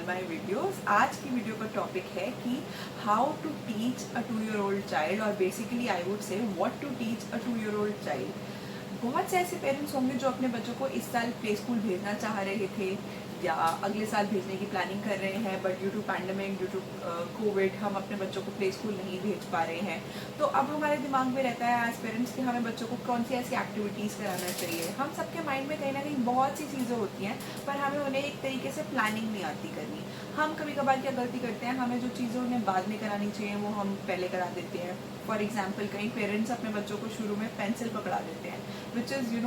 All my videos. आज की video का टॉपिक है कि how to teach a 2-year-old child, और basically I would say what to teach a 2-year-old child. बहुत से ऐसे पेरेंट्स होंगे जो अपने बच्चों को इस साल प्ले स्कूल भेजना चाह रहे थे या अगले साल भेजने की प्लानिंग कर रहे हैं, but due to pandemic, due to COVID हम अपने बच्चों को प्ले स्कूल नहीं भेज पा रहे हैं। तो अब हमारे दिमाग में रहता है एज पेरेंट्स कि हमें बच्चों को कौन सी ऐसी एक्टिविटीज़ कराना चाहिए। हम सबके माइंड में कहीं ना कहीं बहुत सी चीज़ें होती हैं, पर हमें उन्हें एक तरीके से प्लानिंग नहीं आती करनी। हम कभी कभार क्या गलती करते हैं, हमें जो चीज़ें उन्हें बाद में करानी चाहिए वो हम पहले करा देते हैं। फॉर एग्जाम्पल, कई पेरेंट्स अपने बच्चों को शुरू में पेंसिल पकड़ा देते हैं, which is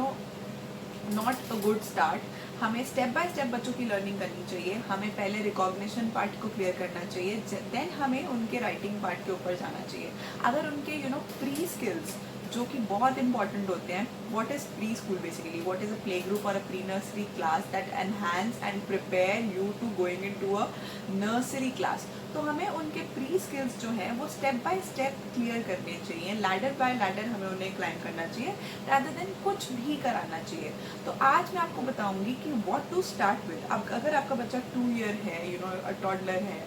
not a good start. हमें स्टेप बाय स्टेप बच्चों की लर्निंग करनी चाहिए। हमें पहले रिकॉग्निशन पार्ट को क्लियर करना चाहिए, देन हमें उनके राइटिंग पार्ट के ऊपर जाना चाहिए। अगर उनके प्री स्किल्स जो कि बहुत इंपॉर्टेंट होते हैं, what is preschool basically, what is a play group और a pre nursery class that enhance and prepare you to going into a nursery class. तो हमें उनके प्री स्किल्स जो हैं वो स्टेप बाय स्टेप क्लियर करने चाहिए, ladder bye ladder हमें उन्हें क्लाइंब करना चाहिए रादर देन कुछ भी कराना चाहिए। तो आज मैं आपको बताऊंगी कि व्हाट टू स्टार्ट विद। अब अगर आपका बच्चा 2 ईयर है, अ टॉडलर है,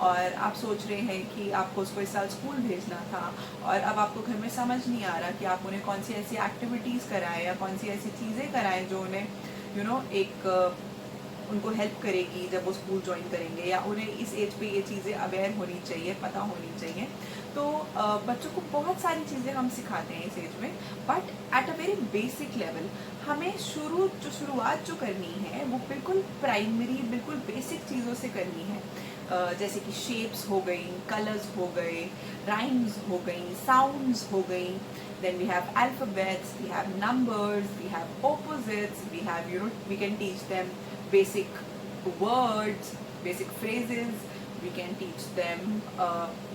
और आप सोच रहे हैं कि आपको उसको इस साल स्कूल भेजना था और अब आपको घर में समझ नहीं आ रहा कि आप उन्हें कौन सी ऐसी एक्टिविटीज़ कराएं या कौन सी ऐसी चीज़ें कराएं जो उन्हें एक उनको हेल्प करेगी जब वो स्कूल ज्वाइन करेंगे, या उन्हें इस एज पे ये चीज़ें अवेयर होनी चाहिए, पता होनी चाहिए। तो बच्चों को बहुत सारी चीज़ें हम सिखाते हैं इस एज में, but at a very basic level हमें शुरुआत जो करनी है वो बिल्कुल प्राइमरी, बिल्कुल बेसिक चीज़ों से करनी है। जैसे कि शेप्स हो गई, कलर्स हो गए, राइम्स हो गई, साउंड्स हो गई, then we have alphabets, we have numbers, we have opposites, we have we can teach them basic words, basic phrases, we can teach them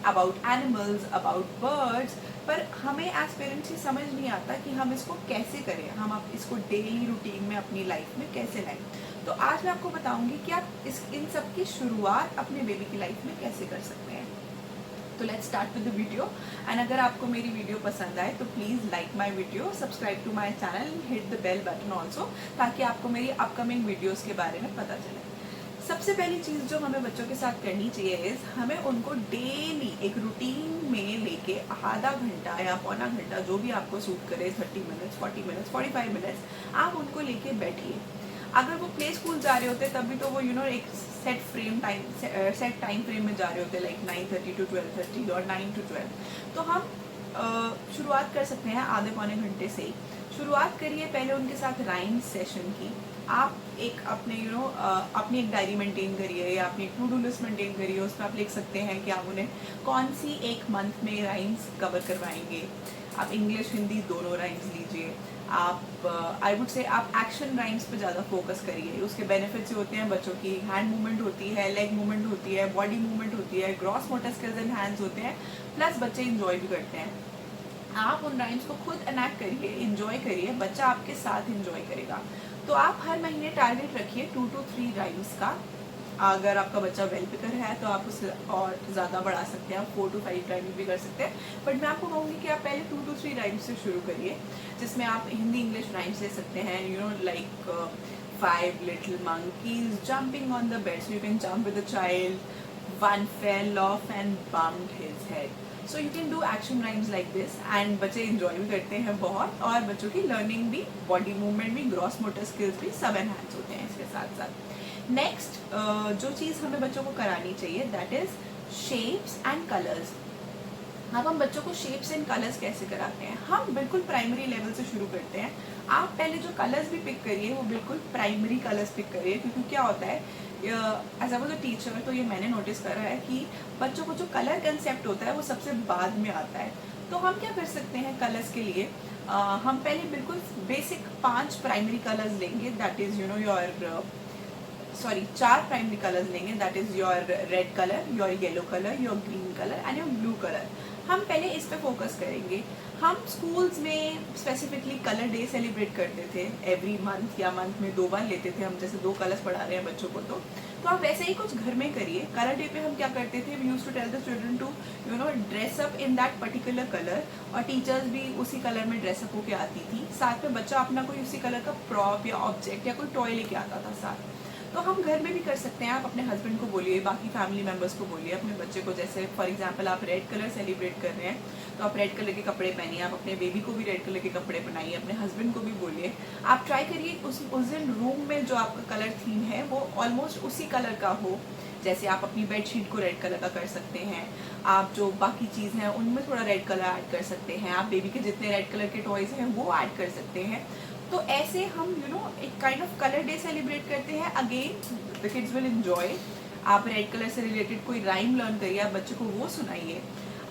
about animals, about birds। पर हमें as parents ही समझ नहीं आता कि हम इसको कैसे करें, हम आप इसको डेली रूटीन में अपनी लाइफ में कैसे लाएं। तो आज मैं आपको बताऊंगी कि आप इन सब की शुरुआत अपने बेबी की लाइफ में कैसे कर सकते हैं। तो let's start with the video. And अगर आपको मेरी वीडियो पसंद आए तो please like my video, subscribe to my channel and hit the bell button also, ताकि आपको मेरी अपकमिंग वीडियोस के बारे में पता चले। सबसे पहली चीज़ जो हमें बच्चों के साथ करनी चाहिए इज़ हमें उनको डेली एक रूटीन में लेके आधा घंटा या पौना घंटा, जो भी आपको सूट करे, 30 मिनट्स, 40 मिनट्स, 45 मिनट्स, आप उनको लेके बैठिए। अगर वो प्ले स्कूल जा रहे होते तब भी तो वो एक सेट टाइम फ्रेम में जा रहे होते, लाइक 9:30 to 12:30 और 9 to 12। तो हम शुरुआत कर सकते हैं आधे पौने घंटे से ही। शुरुआत करिए पहले उनके साथ राइम सेशन की। आप एक अपने अपनी एक डायरी मेंटेन करिए या अपनी टू डू लिस्ट मेंटेन करिए। उसमें आप लिख सकते हैं कि आप उन्हें कौन सी एक मंथ में राइम्स कवर करवाएंगे। आप इंग्लिश हिंदी दोनों राइम्स लीजिए। आप आई वुड से आप एक्शन राइम्स पे ज़्यादा फोकस करिए। उसके बेनिफिट्स होते हैं, बच्चों की हैंड मूवमेंट होती है, लेग मूवमेंट होती है, बॉडी मूवमेंट होती है, gross motor skills and hands होते हैं, प्लस बच्चे इंजॉय भी करते हैं। आप उन राइम्स को खुद एनैक्ट करिए, इंजॉय करिए, बच्चा आपके साथ इंजॉय करेगा। तो आप हर महीने टारगेट रखिए 2 to 3 राइम्स का। अगर आपका बच्चा वेल पिकर है तो आप उसे और ज़्यादा बढ़ा सकते हैं, आप 4 to 5 राइम्स भी कर सकते हैं। बट मैं आपको कहूँगी कि आप पहले 2 to 3 राइम्स से शुरू करिए, जिसमें आप हिंदी इंग्लिश राइम्स ले सकते हैं, like 5 little monkeys jumping on the bed, so you can jump with the child. One fell off and bumped his head. So you can do action rhymes like this, and बच्चे enjoy भी करते हैं बहुत, और बच्चों की learning भी, body movement भी, ग्रॉस मोटर स्किल्स भी सब एनहांस होते हैं इसके साथ साथ। नेक्स्ट जो चीज़ हमें बच्चों को करानी चाहिए that is shapes and colours. अब हम बच्चों को शेप्स एंड कलर्स कैसे कराते हैं, हम बिल्कुल प्राइमरी लेवल से शुरू करते हैं। आप पहले जो कलर्स भी पिक करिए वो बिल्कुल प्राइमरी कलर्स पिक करिए, क्योंकि क्या होता है, as I was a teacher तो ये मैंने नोटिस करा है कि बच्चों को जो कलर कंसेप्ट होता है वो सबसे बाद में आता है। तो हम क्या कर सकते हैं कलर्स के लिए, हम पहले बिल्कुल बेसिक 5 प्राइमरी कलर्स लेंगे, दैट इज चार प्राइमरी कलर्स लेंगे, that is your red colour, your yellow colour, your green colour and your blue colour. हम पहले इस पे फोकस करेंगे। हम स्कूल्स में स्पेसिफिकली कलर डे सेलिब्रेट करते थे एवरी मंथ, या मंथ में 2 बार लेते थे हम, जैसे 2 कलर्स पढ़ा रहे हैं बच्चों को। तो आप वैसे ही कुछ घर में करिए। कलर डे पे हम क्या करते थे, we used to tell the children to dress up in that particular colour, और टीचर्स भी उसी कलर में ड्रेसअप होके आती थी। साथ में बच्चा अपना कोई उसी कलर का प्रॉप या ऑब्जेक्ट या कोई टॉय लेके आता था साथ। तो हम घर में भी कर सकते हैं। आप अपने हस्बैंड को बोलिए, बाकी फैमिली मेम्बर्स को बोलिए, अपने बच्चे को, जैसे फॉर एग्जाम्पल आप रेड कलर सेलिब्रेट कर रहे हैं तो आप रेड कलर के कपड़े पहनिए, आप अपने बेबी को भी रेड कलर के कपड़े पहनाइए, अपने हस्बैंड को भी बोलिए। आप ट्राई करिए उस दिन रूम में जो आपका कलर थीम है वो ऑलमोस्ट उसी कलर का हो। जैसे आप अपनी बेडशीट को रेड कलर का कर सकते हैं, आप जो बाकी चीज़ हैं उनमें थोड़ा रेड कलर ऐड कर सकते हैं, आप बेबी के जितने रेड कलर के टॉयज हैं वो ऐड कर सकते हैं। तो ऐसे हम एक kind of colour day celebrate करते हैं। Again the kids will enjoy. आप रेड कलर से रिलेटेड कोई राइम लर्न करिए, आप बच्चे को वो सुनाइए।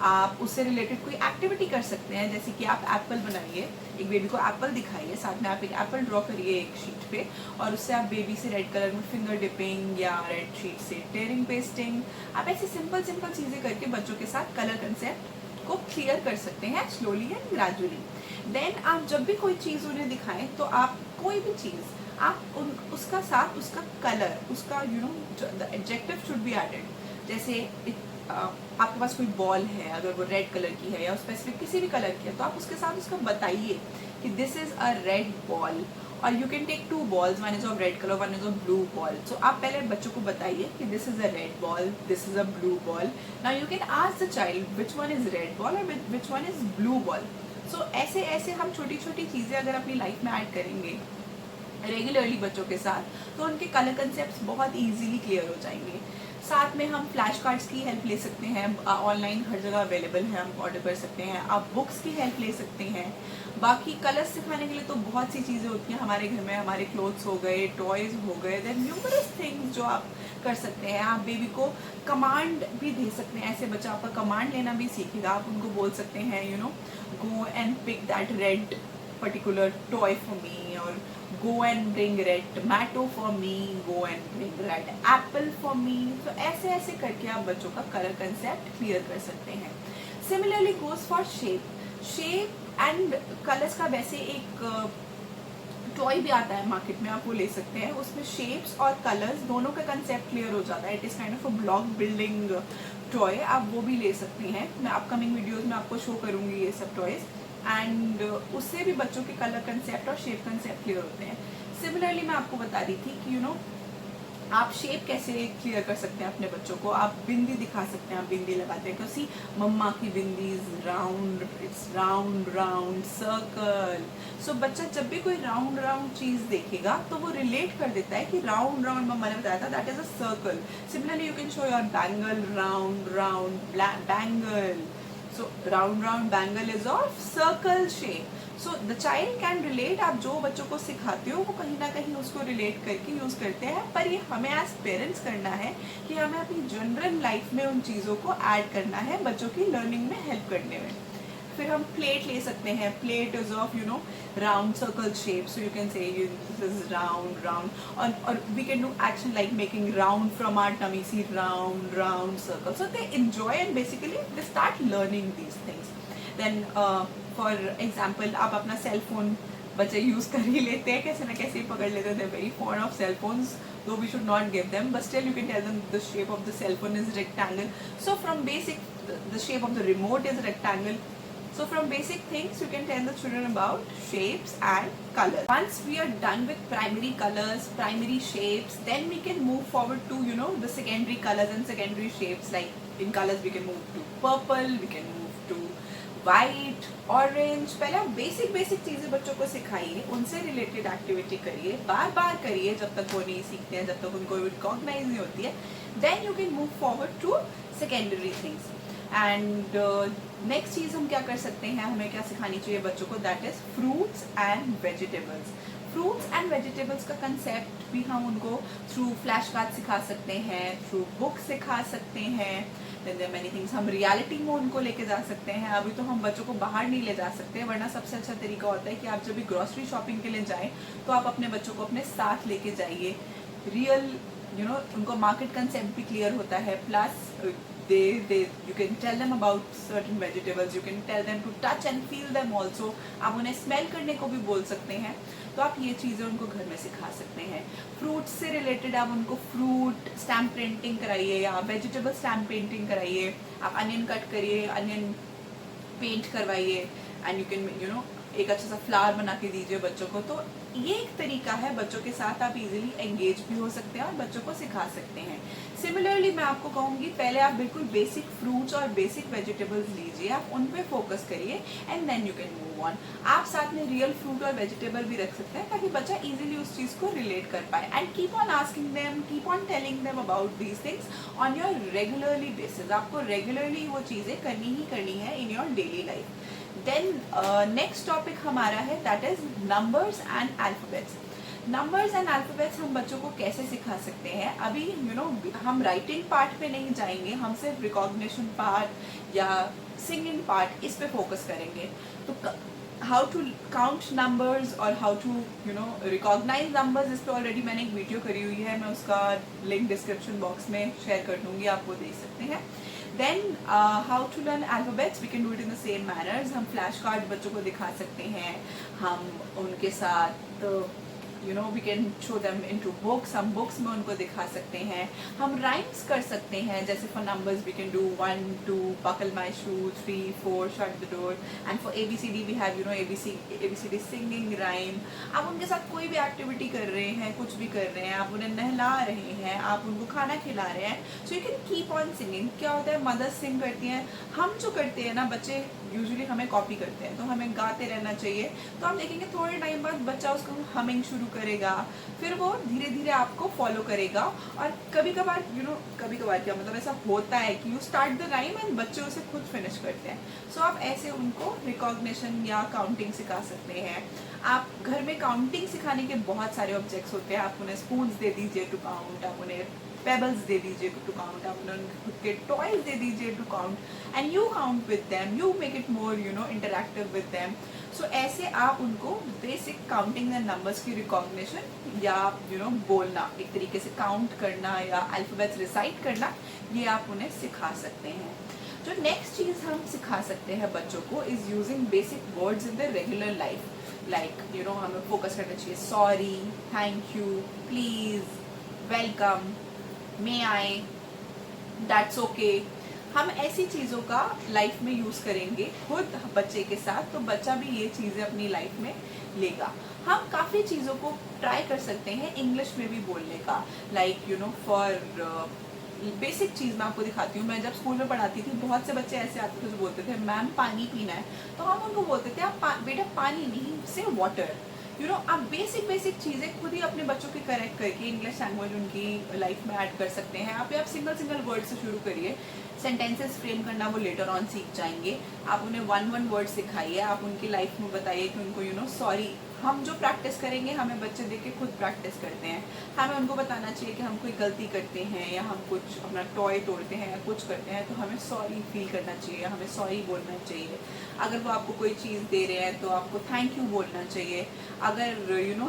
आप उससे रिलेटेड कोई एक्टिविटी कर सकते हैं, जैसे कि आप एप्पल बनाइए, एक बेबी को एप्पल दिखाइए, साथ में आप एक एप्पल ड्रॉ करिए एक शीट पे, और उससे आप बेबी से रेड कलर में फिंगर डिपिंग या रेड शीट से टेयरिंग पेस्टिंग, आप ऐसी सिंपल चीज़ें करके बच्चों के साथ कलर कंसेप्ट को क्लियर कर सकते हैं स्लोली एंड ग्रेजुअली। देन आप जब भी कोई चीज़ उन्हें दिखाएं तो आप कोई भी चीज़ आप उसका साथ उसका कलर, उसका the adjective should be added. जैसे आपके पास कोई बॉल है, अगर वो रेड कलर की है या स्पेसिफिक किसी भी कलर की है, तो आप उसके साथ उसको बताइए कि this is a red ball, और you can take 2 balls, one is of red colour, one is of blue ball. So आप पहले बच्चों को बताइए कि this is a red ball, this is a blue ball. Now you can ask the child which one is red ball और which one is blue ball. So ऐसे ऐसे हम छोटी छोटी चीज़ें अगर अपनी लाइफ में ऐड करेंगे रेगुलरली बच्चों के साथ, तो उनके कलर कंसेप्ट बहुत ईजीली क्लियर हो जाएंगे। साथ में हम फ्लैश कार्ड्स की हेल्प ले सकते हैं, ऑनलाइन हर जगह अवेलेबल है, हम ऑर्डर कर सकते हैं। आप बुक्स की हेल्प ले सकते हैं। बाकी कलर्स सिखाने के लिए तो बहुत सी चीज़ें होती हैं हमारे घर में, हमारे क्लोथ्स हो गए, टॉयज़ हो गए, देन न्यूमरस थिंग्स जो आप कर सकते हैं। आप बेबी को कमांड भी दे सकते हैं, ऐसे बच्चा आपका कमांड लेना भी सीखेगा। आप उनको बोल सकते हैं go and pick that red particular toy for me, और go and bring red tomato for me, go and bring red apple for me। तो ऐसे ऐसे करके आप बच्चों का कलर कंसेप्ट क्लियर कर सकते हैं। Similarly goes for shape and colours का वैसे एक टॉय भी आता है मार्केट में, आप वो ले सकते हैं। उसमें शेप्स और कलर्स दोनों का कंसेप्ट क्लियर हो जाता है। It is kind of a block building toy, आप वो भी ले सकते हैं। मैं अपकमिंग वीडियोज में आपको शो करूंगी ये सब टॉयज, एंड उससे भी बच्चों के कलर कंसेप्ट और शेप कंसेप्ट क्लियर होते हैं। सिमिलरली मैं आपको बता रही थी कि आप शेप कैसे क्लियर कर सकते हैं अपने बच्चों को। आप बिंदी दिखा सकते हैं, आप बिंदी लगाते हैं, क्योंकि मम्मा की bindi is round, it's round round circle. So बच्चा जब भी कोई राउंड राउंड चीज देखेगा तो वो रिलेट कर देता है कि राउंड राउंड मम्मा ने बताया था that is a circle. Similarly you can show your bangle, round round bangle. So round round bangle is of circle shape. So the child can relate। आप जो बच्चों को सिखाते हो वो कहीं ना कहीं उसको रिलेट करके यूज करते हैं, पर ये हमें एज पेरेंट्स करना है कि हमें अपनी जनरल लाइफ में उन चीज़ों को ऐड करना है बच्चों की लर्निंग में हेल्प करने में। फिर हम प्लेट ले सकते हैं। Plate is of round circle shape, so you can say this is round round, और we can do action like making round from our tummy, see round round circle. So they enjoy and basically they start learning these things. Then for example आप अपना cell phone बच्चे use कर ही लेते हैं, कैसे ना कैसे ही पकड़ लेते हैं, very fond of cell phones, though we should not give them, but still you can tell them the shape of the cell phone is rectangle. So from basic, the shape of the remote is rectangle. So from basic things you can tell the children about shapes and colors. Once we are done with primary colors, primary shapes, then we can move forward to the secondary colors and secondary shapes. Like in colors we can move to purple, we can move to white, orange। पहले आप basic चीजें बच्चों को सिखाइए, उनसे related activity करिए, बार बार करिए जब तक वो नहीं सीखते हैं, जब तक उनको रिकॉग्नाइज नहीं होती है। Then you can move forward to secondary things. And next चीज हम क्या कर सकते हैं, हमें क्या सिखानी चाहिए बच्चों को, that is fruits and vegetables. Fruits and vegetables का कंसेप्ट भी हम उनको थ्रू फ्लैश कार्ड सिखा सकते हैं, थ्रू बुक सिखा सकते हैं। देन देयर मेनी थिंग्स, हम रियलिटी में उनको लेके जा सकते हैं। अभी तो हम बच्चों को बाहर नहीं ले जा सकते, वरना सबसे अच्छा तरीका होता है कि आप जब भी ग्रोसरी शॉपिंग के लिए जाएं तो आप अपने बच्चों को अपने साथ लेके जाइए। रियल उनको मार्केट कंसेप्ट भी क्लियर होता है, plus you can tell them about certain vegetables, you can tell them to touch and feel them also। आप उन्हें स्मेल करने को भी बोल सकते हैं। तो आप ये चीज़ें उनको घर में सिखा सकते हैं। फ्रूट से रिलेटेड आप उनको फ्रूट स्टैम्प पेंटिंग कराइए या वेजिटेबल स्टैम्प पेंटिंग कराइए। आप अनियन कट करिए, अनियन पेंट करवाइए, एंड यू कैन एक अच्छा सा फ्लावर बना के दीजिए बच्चों को। तो ये एक तरीका है, बच्चों के साथ आप इजीली एंगेज भी हो सकते हैं और बच्चों को सिखा सकते हैं। सिमिलरली मैं आपको कहूँगी पहले आप बिल्कुल बेसिक फ्रूट्स और बेसिक वेजिटेबल्स लीजिए, आप उन पे फोकस करिए and then you can move on. आप साथ में रियल फ्रूट और वेजिटेबल भी रख सकते हैं ताकि बच्चा इजीली उस चीज़ को रिलेट कर पाए। And keep on asking them, keep on telling them about these things on your regularly basis. आपको रेगुलरली वो चीज़ें करनी ही करनी है in your daily life. Then next topic हमारा है that is numbers and alphabets. Numbers and alphabets हम बच्चों को कैसे सिखा सकते हैं? अभी हम राइटिंग पार्ट पे नहीं जाएंगे, हम सिर्फ रिकॉग्निशन पार्ट या सिंगिंग पार्ट इस पे फोकस करेंगे। तो हाउ टू काउंट नंबर्स और हाउ टू रिकॉग्नाइज नंबर्स, इस पे ऑलरेडी मैंने एक वीडियो करी हुई है, मैं उसका लिंक डिस्क्रिप्शन बॉक्स में शेयर कर दूंगी, आप वो देख सकते हैं। Then how to learn alphabets, we can do it in the same manners. हम फ्लैश कार्ड बच्चों को दिखा सकते हैं, हम उनके साथ we can show them into books, हम बुक्स में उनको दिखा सकते हैं। हम राइम्स कर सकते हैं, जैसे for numbers we can do 1 2 buckle my shoe, 3 4 shut the door, and for ABCD we have ABCD singing rhyme। आप उनके साथ कोई भी एक्टिविटी कर रहे हैं, कुछ भी कर रहे हैं, आप उन्हें नहला रहे हैं, आप उनको खाना खिला रहे हैं, सो you can keep on singing. क्या होता है, मदर्स सिंग करती हैं, हम जो करते हैं ना, बच्चे यूजुअली हमें कॉपी करते हैं, तो हमें गाते रहना चाहिए। तो आप देखेंगे थोड़े टाइम बाद बच्चा उसको हमिंग शुरू करेगा, फिर वो धीरे धीरे आपको फॉलो करेगा। और कभी कभार कभी कभार क्या मतलब ऐसा होता है कि you start the rhyme and बच्चे उसे खुद फिनिश करते हैं। सो आप ऐसे उनको रिकॉग्निशन या काउंटिंग सिखा सकते हैं। आप घर में काउंटिंग सिखाने के बहुत सारे ऑब्जेक्ट्स होते हैं, आप उन्हें स्पून्स दे दीजिए टू काउंट, आप उन्हें पेबल्स दे दीजिए टू काउंट, आप उन्हें खुद के टॉयज दे दीजिए to count, and you count with them, you make it more interactive with them. So ऐसे आप उनको बेसिक काउंटिंग एंड नंबर्स की रिकॉग्निशन या बोलना, एक तरीके से काउंट करना या अल्फाबेट्स रिसाइट करना, ये आप उन्हें सिखा सकते हैं। जो नेक्स्ट चीज़ हम सिखा सकते हैं बच्चों को is using basic words in the regular life. Like हमें फोकस करना चाहिए sorry, thank you, please, welcome, may I, that's okay. हम ऐसी चीज़ों का लाइफ में यूज़ करेंगे खुद बच्चे के साथ, तो बच्चा भी ये चीज़ें अपनी लाइफ में लेगा। हम काफ़ी चीज़ों को ट्राई कर सकते हैं इंग्लिश में भी बोलने का, लाइक फॉर बेसिक चीज़ मैं आपको दिखाती हूँ। मैं जब स्कूल में पढ़ाती थी, बहुत से बच्चे ऐसे आते थे जो बोलते थे मैम पानी पीना है, तो हम उनको बोलते थे आप बेटा पानी नहीं से वाटर। आप बेसिक चीज़ें खुद ही अपने बच्चों की करेक्ट करके इंग्लिश लैंग्वेज उनकी लाइफ में ऐड कर सकते हैं। आप सिंगल वर्ड से शुरू करिए, सेंटेंसेस फ्रेम करना वो लेटर ऑन सीख जाएंगे। आप उन्हें वन वर्ड सिखाइए, आप उनकी लाइफ में बताइए कि उनको सॉरी, हम जो प्रैक्टिस करेंगे हमें बच्चे देख के खुद प्रैक्टिस करते हैं। हमें उनको बताना चाहिए कि हम कोई गलती करते हैं या हम कुछ अपना टॉय तोड़ते हैं या कुछ करते हैं, तो हमें सॉरी फील करना चाहिए, हमें सॉरी बोलना चाहिए। अगर वो आपको कोई चीज़ दे रहे हैं तो आपको थैंक यू बोलना चाहिए। अगर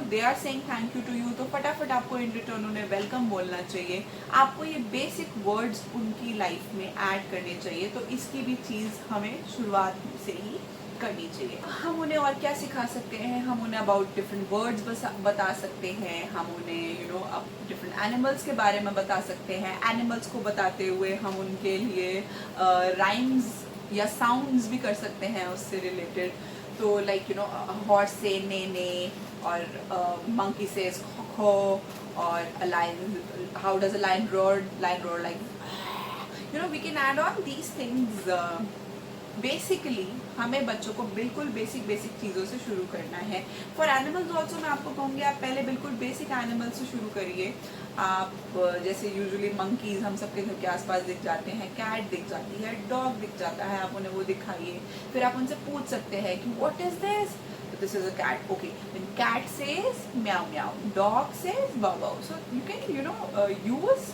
they are saying thank you to you, तो फटाफट आपको इन रिटर्न उन्हें वेलकम बोलना चाहिए। आपको ये बेसिक वर्ड्स उनकी लाइफ में ऐड करने चाहिए, तो इसकी भी चीज़ हमें शुरुआत से ही करनी चाहिए। हम उन्हें और क्या सिखा सकते हैं? हम उन्हें अबाउट डिफरेंट वर्ड्स बता सकते हैं, हम उन्हें डिफरेंट एनिमल्स के बारे में बता सकते हैं। एनिमल्स को बताते हुए हम उनके लिए राइम्स या साउंड्स भी कर सकते हैं उससे रिलेटेड। तो लाइक हॉर्स से ने और मंकी से खो, और a lion, how does a lion roar like we can add on these things। Basically हमें बच्चों को बिल्कुल बेसिक चीज़ों से शुरू करना है। फॉर एनिमल्स ऑल्सो मैं आपको कहूँगी आप पहले बिल्कुल बेसिक एनिमल्स से शुरू करिए। आप जैसे यूजुअली मंकीज़ हम सबके घर के आसपास दिख जाते हैं, कैट दिख जाती है, डॉग दिख जाता है, आप उन्हें वो दिखाइए। फिर आप उनसे पूछ सकते हैं कि what is this, this is a cat, okay, when cat says meow meow, dog says bow bow, so you can use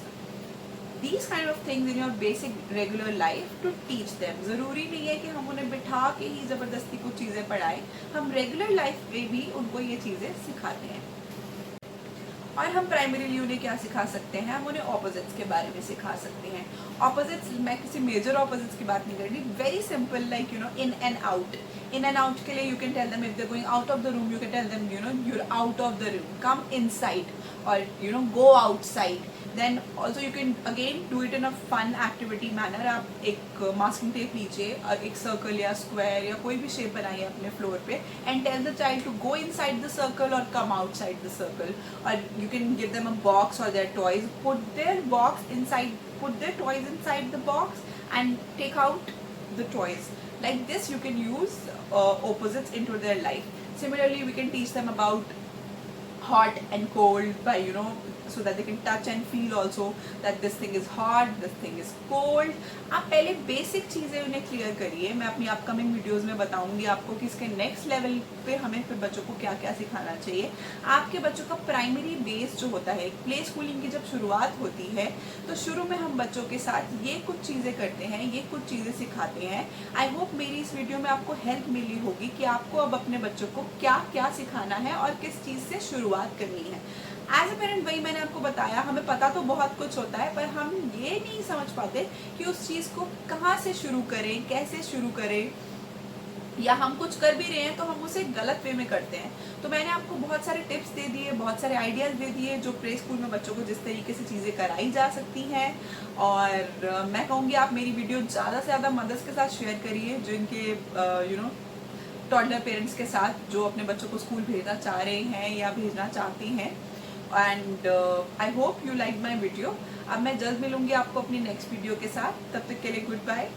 these kind of things in your basic regular life to teach them। ज़रूरी नहीं है कि हम उन्हें बिठा के ही ज़बरदस्ती कुछ चीज़ें पढ़ाएं, हम रेगुलर लाइफ में भी उनको ये चीज़ें सिखाते हैं। और हम प्राइमरीली उन्हें क्या सिखा सकते हैं? हम उन्हें ऑपोजिट्स के बारे में सिखा सकते हैं। ऑपोजिट्स, मैं किसी मेजर ऑपोजिट्स की बात नहीं कर रही, very simple, like in and out. In and out के लिए you can tell them if they going out of the room, you can tell them you're out of the room, come inside, और go outside. Then also you can again do it in a fun activity manner. आप एक masking tape लीजिए और एक circle या square या कोई भी शेप बनाइए अपने फ्लोर पे and tell the child to go inside the circle और कम आउटसाइड द सर्कल। और you can give them a box और their toys, put their box inside, put their toys inside the box and take out the toys. Like this you can use opposites into their life. Similarly we can teach them about hot and cold by so that they can touch and feel also that this thing is hot, this thing is cold. आप पहले basic चीज़ें उन्हें clear करिए। मैं अपनी upcoming videos में बताऊंगी आपको कि इसके नेक्स्ट लेवल पे हमें फिर बच्चों को क्या क्या सिखाना चाहिए। आपके बच्चों का प्राइमरी बेस जो होता है, प्ले स्कूलिंग की जब शुरुआत होती है तो शुरू में हम बच्चों के साथ ये कुछ चीज़ें करते हैं, ये कुछ चीज़ें सिखाते हैं। आई होप मेरी इस वीडियो में आपको हेल्प मिली होगी कि आपको अब अपने बच्चों को क्या क्या सिखाना है और किस चीज़ से शुरुआत करनी है। एज अ पेरेंट वही मैंने आपको बताया, हमें पता तो बहुत कुछ होता है पर हम ये नहीं समझ पाते कि उस चीज़ को कहाँ से शुरू करें, कैसे शुरू करें, या हम कुछ कर भी रहे हैं तो हम उसे गलत वे में करते हैं। तो मैंने आपको बहुत सारे टिप्स दे दिए, बहुत सारे आइडियाज़ दे दिए जो प्ले स्कूल में बच्चों को जिस तरीके से चीज़ें कराई जा सकती हैं। और मैं कहूँगी आप मेरी वीडियो ज़्यादा से ज़्यादा मदर्स के साथ शेयर करिए जिनके टॉडलर पेरेंट्स के साथ जो अपने बच्चों को स्कूल भेजना चाह रहे हैं या भेजना चाहती हैं। And I hope you like my video. अब मैं जल्द मिलूंगी आपको अपनी नेक्स्ट वीडियो के साथ, तब तक के लिए गुड बाय।